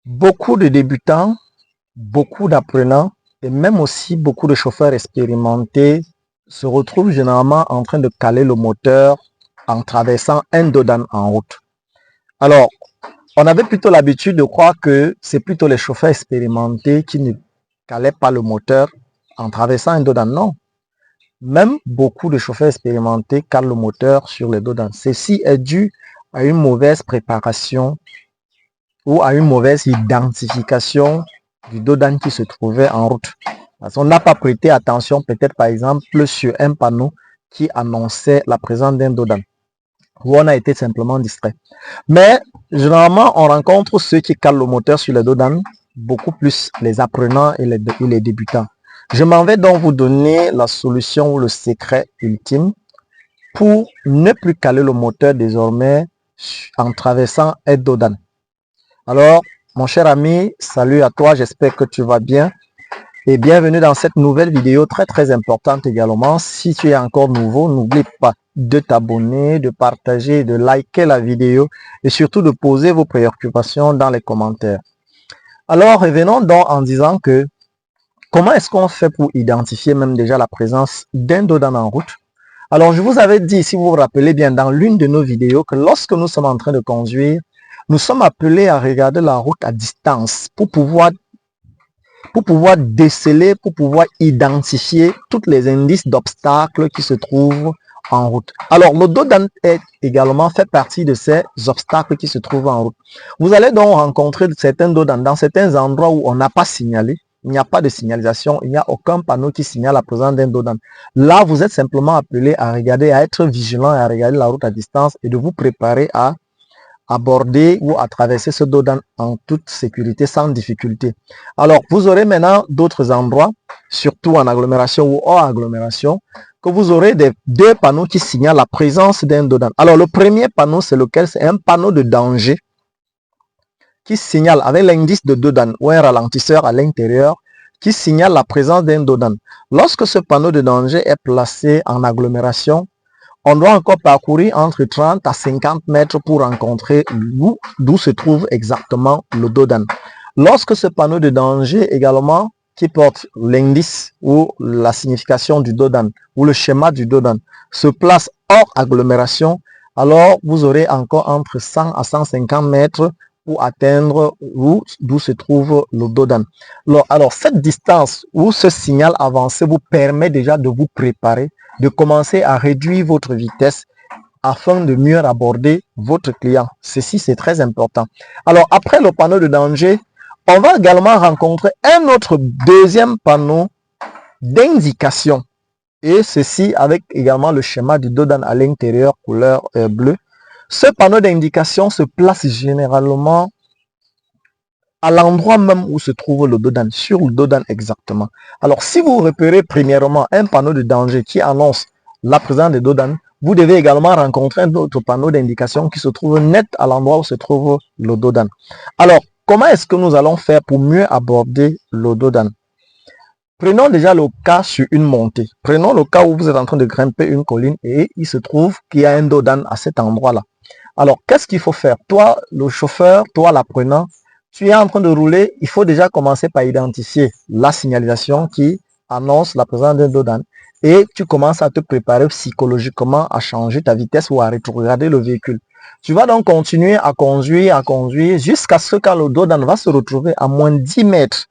Beaucoup de débutants, beaucoup d'apprenants et même aussi beaucoup de chauffeurs expérimentés se retrouvent généralement en train de caler le moteur en traversant un dodan en route. Alors, on avait plutôt l'habitude de croire que c'est plutôt les chauffeurs expérimentés qui ne calaient pas le moteur en traversant un dodan. Non, même beaucoup de chauffeurs expérimentés calent le moteur sur les dodans. Ceci est dû à une mauvaise préparation ou à une mauvaise identification du dodan qui se trouvait en route. Parce qu'on n'a pas prêté attention peut-être par exemple sur un panneau qui annonçait la présence d'un dodan, où on a été simplement distrait. Mais généralement, on rencontre ceux qui calent le moteur sur les dodan, beaucoup plus les apprenants et les débutants. Je m'en vais donc vous donner la solution ou le secret ultime pour ne plus caler le moteur désormais en traversant un dodan. Alors, mon cher ami, salut à toi, j'espère que tu vas bien et bienvenue dans cette nouvelle vidéo très importante également. Si tu es encore nouveau, n'oublie pas de t'abonner, de partager, de liker la vidéo et surtout de poser vos préoccupations dans les commentaires. Alors, revenons donc en disant que comment est-ce qu'on fait pour identifier même déjà la présence d'un dodan en route? Alors, je vous avais dit, si vous vous rappelez bien, dans l'une de nos vidéos, que lorsque nous sommes en train de conduire, nous sommes appelés à regarder la route à distance pour pouvoir déceler, pour pouvoir identifier tous les indices d'obstacles qui se trouvent en route. Alors, le dodan est également fait partie de ces obstacles qui se trouvent en route. Vous allez donc rencontrer certains dodans dans certains endroits où on n'a pas signalé. Il n'y a pas de signalisation, il n'y a aucun panneau qui signale la présence d'un dodan. Là, vous êtes simplement appelé à regarder, à être vigilant et à regarder la route à distance et de vous préparer à aborder ou à traverser ce dodan en toute sécurité, sans difficulté. Alors, vous aurez maintenant d'autres endroits, surtout en agglomération ou hors agglomération, que vous aurez deux panneaux qui signalent la présence d'un dodan. Alors, le premier panneau, c'est lequel? C'est un panneau de danger qui signale avec l'indice de dodan ou un ralentisseur à l'intérieur qui signale la présence d'un dodan. Lorsque ce panneau de danger est placé en agglomération, on doit encore parcourir entre 30 à 50 mètres pour rencontrer d'où se trouve exactement le dodan. Lorsque ce panneau de danger également, qui porte l'indice ou la signification du dodan ou le schéma du dodan, se place hors agglomération, alors vous aurez encore entre 100 à 150 mètres pour atteindre d'où se trouve le dodan. Alors, cette distance ou ce signal avancé vous permet déjà de vous préparer, de commencer à réduire votre vitesse afin de mieux aborder votre client. Ceci, c'est très important. Alors, après le panneau de danger, on va également rencontrer un autre deuxième panneau d'indication. Et ceci avec également le schéma du dodan à l'intérieur, couleur bleue. Ce panneau d'indication se place généralement à l'endroit même où se trouve le dodan, sur le dodan exactement. Alors, si vous repérez premièrement un panneau de danger qui annonce la présence de dodan, vous devez également rencontrer un autre panneau d'indication qui se trouve net à l'endroit où se trouve le dodan. Alors, comment est-ce que nous allons faire pour mieux aborder le dodan? Prenons déjà le cas sur une montée. Prenons le cas où vous êtes en train de grimper une colline et il se trouve qu'il y a un dodan à cet endroit-là. Alors, qu'est-ce qu'il faut faire? Toi, le chauffeur, toi, l'apprenant, tu es en train de rouler, il faut déjà commencer par identifier la signalisation qui annonce la présence d'un dodan et tu commences à te préparer psychologiquement à changer ta vitesse ou à rétrograder le véhicule. Tu vas donc continuer à conduire jusqu'à ce que le dodan va se retrouver à moins de 10 mètres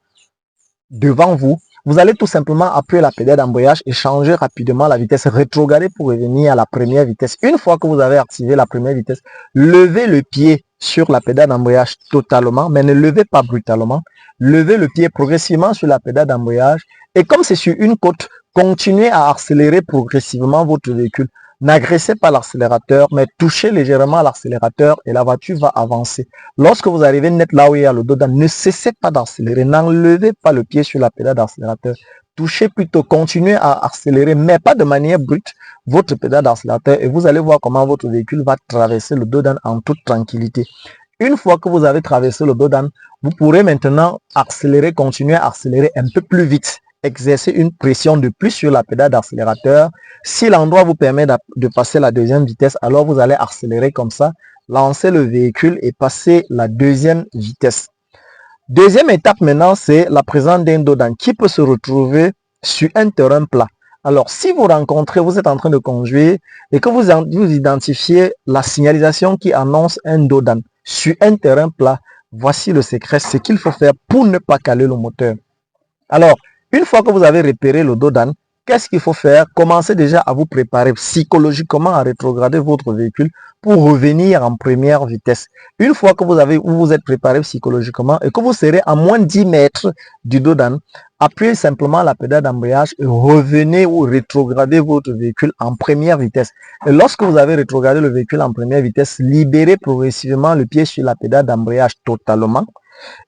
devant vous. Vous allez tout simplement appuyer la pédale d'embrayage et changer rapidement la vitesse, rétrograder pour revenir à la première vitesse. Une fois que vous avez activé la première vitesse, levez le pied sur la pédale d'embrayage totalement, mais ne levez pas brutalement. Levez le pied progressivement sur la pédale d'embrayage et comme c'est sur une côte, continuez à accélérer progressivement votre véhicule. N'agressez pas l'accélérateur, mais touchez légèrement l'accélérateur et la voiture va avancer. Lorsque vous arrivez net là où il y a le dodan, ne cessez pas d'accélérer, n'enlevez pas le pied sur la pédale d'accélérateur. Touchez plutôt, continuez à accélérer, mais pas de manière brute, votre pédale d'accélérateur et vous allez voir comment votre véhicule va traverser le dodan en toute tranquillité. Une fois que vous avez traversé le dodan, vous pourrez maintenant accélérer, continuer à accélérer un peu plus vite. Exercer une pression de plus sur la pédale d'accélérateur. Si l'endroit vous permet de passer la deuxième vitesse, alors vous allez accélérer comme ça, lancer le véhicule et passer la deuxième vitesse. Deuxième étape maintenant, c'est la présence d'un dodan qui peut se retrouver sur un terrain plat. Alors, si vous rencontrez, vous êtes en train de conduire et que vous identifiez la signalisation qui annonce un dodan sur un terrain plat, voici le secret, ce qu'il faut faire pour ne pas caler le moteur. Alors, une fois que vous avez repéré le dodan, qu'est-ce qu'il faut faire? Commencez déjà à vous préparer psychologiquement à rétrograder votre véhicule pour revenir en première vitesse. Une fois que vous êtes préparé psychologiquement et que vous serez à moins de 10 mètres du dodan, appuyez simplement la pédale d'embrayage et revenez ou rétrogradez votre véhicule en première vitesse. Et lorsque vous avez rétrogradé le véhicule en première vitesse, libérez progressivement le pied sur la pédale d'embrayage totalement.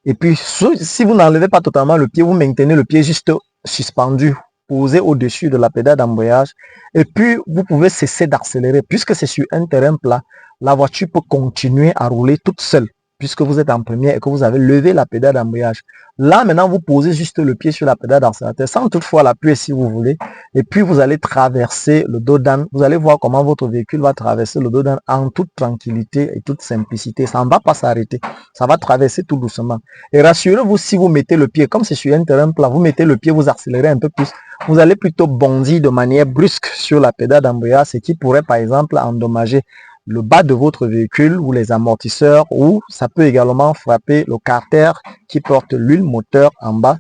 Et puis, si vous n'enlevez pas totalement le pied, vous maintenez le pied juste suspendu, posé au-dessus de la pédale d'embrayage. Et puis, vous pouvez cesser d'accélérer. Puisque c'est sur un terrain plat, la voiture peut continuer à rouler toute seule, puisque vous êtes en première et que vous avez levé la pédale d'embrayage. Là, maintenant, vous posez juste le pied sur la pédale d'accélérateur, sans toutefois l'appuyer si vous voulez. Et puis, vous allez traverser le dodan. Vous allez voir comment votre véhicule va traverser le dodan en toute tranquillité et toute simplicité. Ça ne va pas s'arrêter. Ça va traverser tout doucement. Et rassurez-vous, si vous mettez le pied, comme c'est sur un terrain plat, vous mettez le pied, vous accélérez un peu plus. Vous allez plutôt bondir de manière brusque sur la pédale d'embrayage, ce qui pourrait, par exemple, endommager le bas de votre véhicule ou les amortisseurs, ou ça peut également frapper le carter qui porte l'huile moteur en bas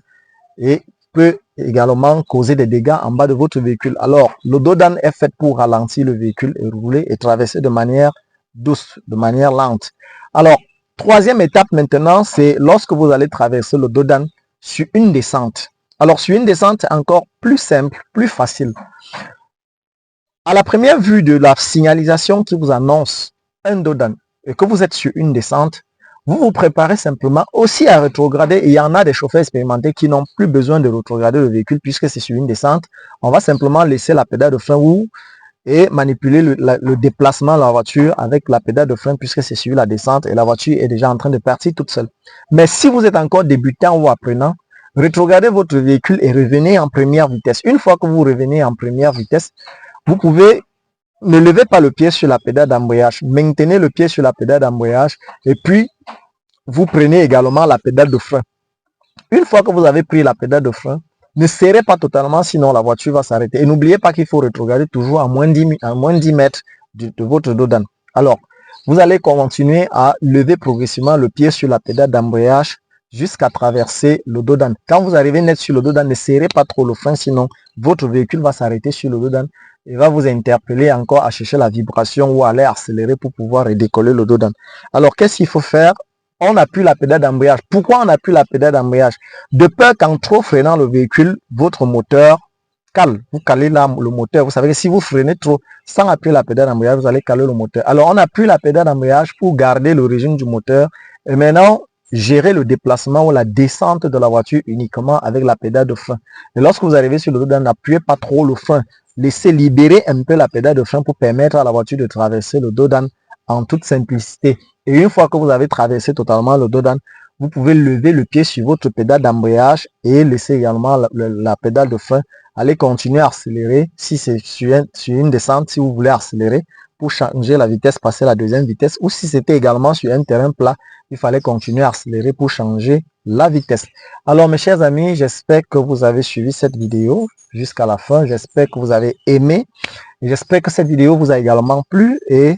et peut également causer des dégâts en bas de votre véhicule. Alors, le dodan est fait pour ralentir le véhicule et rouler et traverser de manière douce, de manière lente. Alors, troisième étape maintenant, c'est lorsque vous allez traverser le dodan sur une descente. Alors, sur une descente encore plus simple, plus facile. À la première vue de la signalisation qui vous annonce un dodan et que vous êtes sur une descente, vous vous préparez simplement aussi à rétrograder. Et il y en a des chauffeurs expérimentés qui n'ont plus besoin de rétrograder le véhicule puisque c'est sur une descente. On va simplement laisser la pédale de frein et manipuler le déplacement de la voiture avec la pédale de frein puisque c'est sur la descente et la voiture est déjà en train de partir toute seule. Mais si vous êtes encore débutant ou apprenant, rétrogradez votre véhicule et revenez en première vitesse. Une fois que vous revenez en première vitesse, vous pouvez ne levez pas le pied sur la pédale d'embrayage, maintenez le pied sur la pédale d'embrayage et puis vous prenez également la pédale de frein. Une fois que vous avez pris la pédale de frein, ne serrez pas totalement, sinon la voiture va s'arrêter. Et n'oubliez pas qu'il faut rétrograder toujours à moins de 10 mètres de votre dodan. Alors, vous allez continuer à lever progressivement le pied sur la pédale d'embrayage jusqu'à traverser le dodan. Quand vous arrivez net sur le dodan, ne serrez pas trop le frein, sinon votre véhicule va s'arrêter sur le dodan et va vous interpeller encore à chercher la vibration ou à aller accélérer pour pouvoir décoller le dodan. Alors, qu'est-ce qu'il faut faire? On appuie la pédale d'embrayage. Pourquoi on appuie la pédale d'embrayage? De peur qu'en trop freinant le véhicule, votre moteur cale. Vous calez là le moteur. Vous savez que si vous freinez trop sans appuyer la pédale d'embrayage, vous allez caler le moteur. Alors, on appuie la pédale d'embrayage pour garder l'origine du moteur. Et maintenant, gérer le déplacement ou la descente de la voiture uniquement avec la pédale de frein. Et lorsque vous arrivez sur le dodan, n'appuyez pas trop le frein. Laissez libérer un peu la pédale de frein pour permettre à la voiture de traverser le dodan en toute simplicité. Et une fois que vous avez traversé totalement le dodan, vous pouvez lever le pied sur votre pédale d'embrayage et laisser également la pédale de frein. Allez continuer à accélérer si c'est sur une descente, si vous voulez accélérer pour changer la vitesse, passer à la deuxième vitesse, ou si c'était également sur un terrain plat, il fallait continuer à accélérer pour changer la vitesse. Alors mes chers amis, j'espère que vous avez suivi cette vidéo jusqu'à la fin. J'espère que vous avez aimé. J'espère que cette vidéo vous a également plu et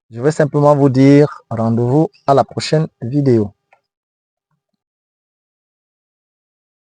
je vais simplement vous dire rendez-vous à la prochaine vidéo.